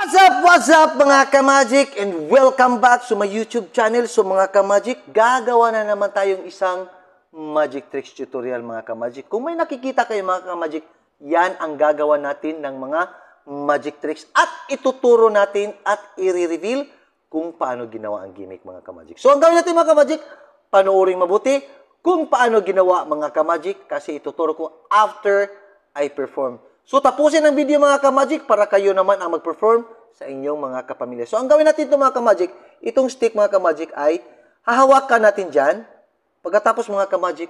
What's up mga ka-magic, and welcome back to my YouTube channel. So mga ka-magic, gagawa na naman tayong isang magic tricks tutorial mga ka-magic. Kung may nakikita kayo mga ka-magic, yan ang gagawa natin ng mga magic tricks at ituturo natin at i-reveal kung paano ginawa ang gimmick mga ka-magic. So ang gawin natin mga ka-magic, panoorin mabuti kung paano ginawa mga ka-magic kasi ituturo ko after I perform. So, tapusin ang video mga ka-magic para kayo naman ang mag-perform sa inyong mga kapamilya. So, ang gawin natin ito mga ka-magic, itong stick mga ka-magic ay hahawakan natin dyan. Pagkatapos mga ka-magic,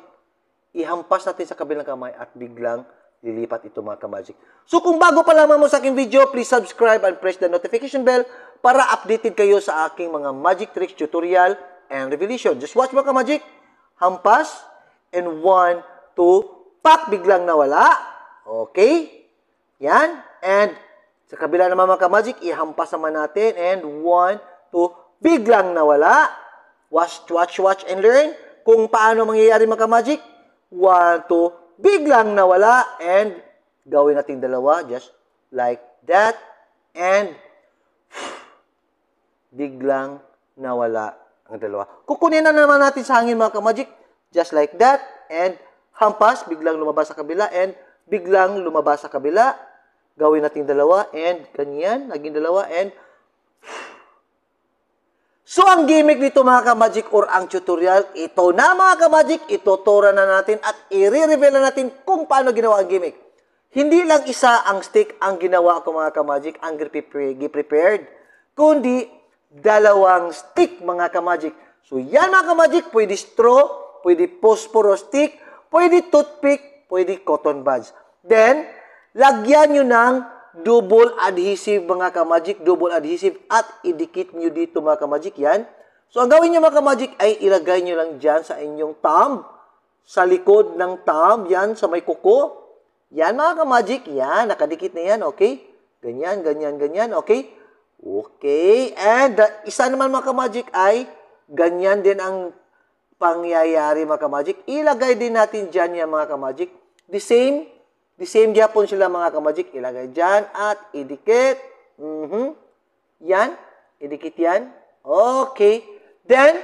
ihampas natin sa kabilang kamay at biglang lilipat ito mga ka-magic. So, kung bago pa lamang mo sa aking video, please subscribe and press the notification bell para updated kayo sa aking mga magic tricks, tutorial, and revelation. Just watch mga ka-magic. Hampas, and 1, 2, pak, biglang nawala. Okay? Yan. And sa kabila naman mga ka-magic, ihampas naman natin. And 1, 2, biglang nawala. Watch, and learn kung paano mangyayari mga ka-magic. 1, 2, biglang nawala. And gawin natin dalawa. Just like that. And biglang nawala ang dalawa. Kukunin na naman natin sa hangin mga ka-magic. Just like that. And hampas, biglang lumabas sa kabila. And biglang lumabas sa kabila. Gawin natin dalawa, and ganyan, naging dalawa, and so, ang gimmick nito mga ka-magic or ang tutorial, ito na mga ka-magic, ituturo na natin at i-reveal na natin kung paano ginawa ang gimmick. Hindi lang isa ang stick ang ginawa ko mga ka-magic, ang prepared, kundi dalawang stick mga ka-magic. So, yan mga ka-magic, pwede straw, pwede phosphorus stick, pwede toothpick, pwede cotton buds. Then, lagyan nyo ng double adhesive mga ka-magic, double adhesive at idikit nyo dito mga ka-magic yan. So, ang gawin nyo mga ka-magic ay ilagay nyo lang dyan sa inyong thumb, sa likod ng thumb, yan sa may kuko. Yan mga ka-magic, yan, nakadikit na yan, okay? Ganyan, ganyan, ganyan, okay? Okay, and isa naman mga ka-magic ay ganyan din ang pangyayari mga ka-magic. Ilagay din natin dyan yan mga ka-magic. The same gyapon sila mga ka-magic. Ilagay dyan at idikit. Yan. Idikit yan. Okay. Then,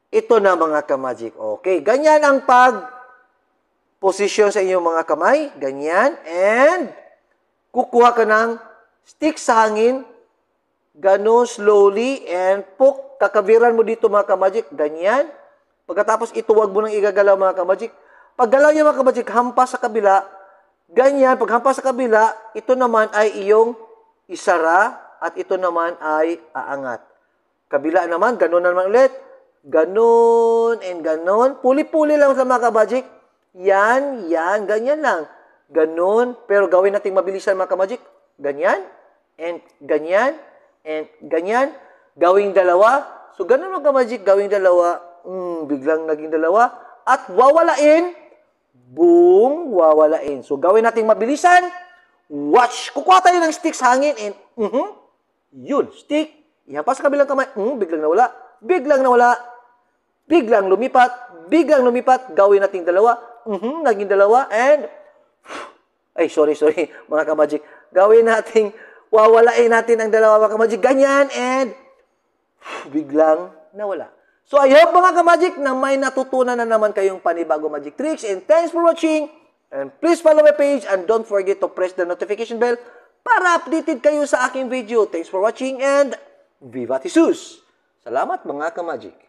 ito na mga ka-magic. Okay. Ganyan ang pag-posisyon sa inyong mga kamay. Ganyan. And, kukuha ka ng stick sa hangin. Ganon slowly. And, kakabiran mo dito mga ka-magic. Ganyan. Pagkatapos, ito wag mo nang igagalaw mga ka-magic. Paggalaw niya mga ka-magic, hampas sa kabila. Ganyan, pag hampas sa kabila, ito naman ay iyong isara at ito naman ay aangat. Kabila naman, ganun naman ulit. Ganun and ganun. Puli-puli lang sa mga ka-magic. Yan, yan, ganyan lang. Ganun, pero gawin natin mabilisan mga ka-magic. Ganyan, and ganyan, and ganyan. Gawing dalawa. So, ganun mga ka-magic, gawing dalawa. Biglang naging dalawa. At wawalain. Boom, wawalain. So, gawin natin mabilisan. Watch. Kukuha tayo ng stick sa hangin and, yun, stick. Ihampas sa kabilang kamay. Biglang nawala. Biglang nawala. Biglang lumipat. Biglang lumipat. Gawin natin dalawa. Naging dalawa. And, ay, sorry, mga ka-magic. Gawin natin, wawalain natin ang dalawa mga ka-magic. Ganyan. And, biglang nawala. So, I hope mga ka-magic na may natutunan na naman kayong panibago magic tricks. And thanks for watching. And please follow my page and don't forget to press the notification bell para updated kayo sa aking video. Thanks for watching and Viva Jesus! Salamat mga ka-magic!